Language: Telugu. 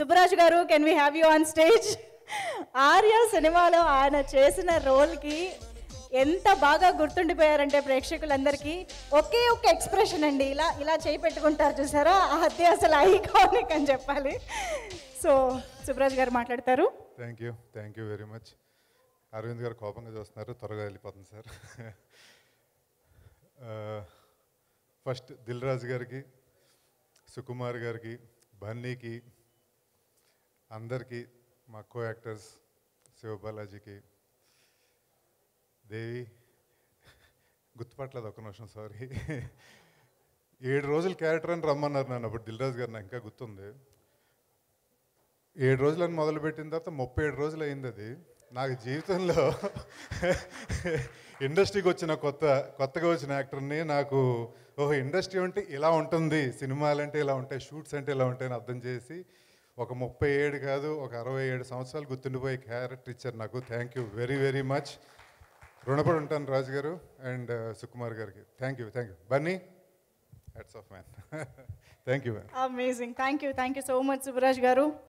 సుబ్బరాజు గారు, can we have you on stage? Arya సినిమాలో ఆయన చేసిన రోల్కి ఎంత బాగా గుర్తుండిపోయారంటే ప్రేక్షకులందరికీ ఒకే ఒక ఎక్స్ప్రెషన్ అండి, ఇలా ఇలా చేయి పెట్టుకుంటారు చూసారా, అది అసలు ఐకానిక్ అని చెప్పాలి. సో సుబ్బరాజు గారు మాట్లాడతారు. Thank you very much. Aravind garu కోపంగా చూస్తున్నారు, త్వరగా వెళ్ళిపోతుంది సార్. ఫస్ట్ దిల్ రాజు గారికి, సుకుమార్ గారికి, బన్నీకి, అందరికీ, మా కో యాక్టర్స్ శివబాలాజీకి, దేవి గుర్తుపట్టలేదు ఒక్క నిమిషం, సారీ. 7 రోజులు క్యారెక్టర్ అని రమ్మన్నారు నన్ను అప్పుడు దిల్ రాజు గారు, నాకు ఇంకా గుర్తుంది. 7 రోజులని మొదలుపెట్టిన తర్వాత 37 రోజులు అయింది. అది నాకు జీవితంలో ఇండస్ట్రీకి వచ్చిన కొత్తగా వచ్చిన యాక్టర్ని నాకు ఓహో ఇండస్ట్రీ అంటే ఇలా ఉంటుంది, సినిమాలు అంటే ఇలా ఉంటాయి, షూట్స్ అంటే ఇలా ఉంటాయని అర్థం చేసి ఒక 37 కాదు ఒక 67 సంవత్సరాలు గుర్తుండిపోయే క్యారెక్టర్ ఇచ్చారు నాకు. Thank you very very much. రుణపడి ఉంటాను రాజు గారు అండ్ సుకుమార్ గారికి. Thank you Bunny, hats off man. Thank you man. Amazing. Thank you so much Subbaraju గారు.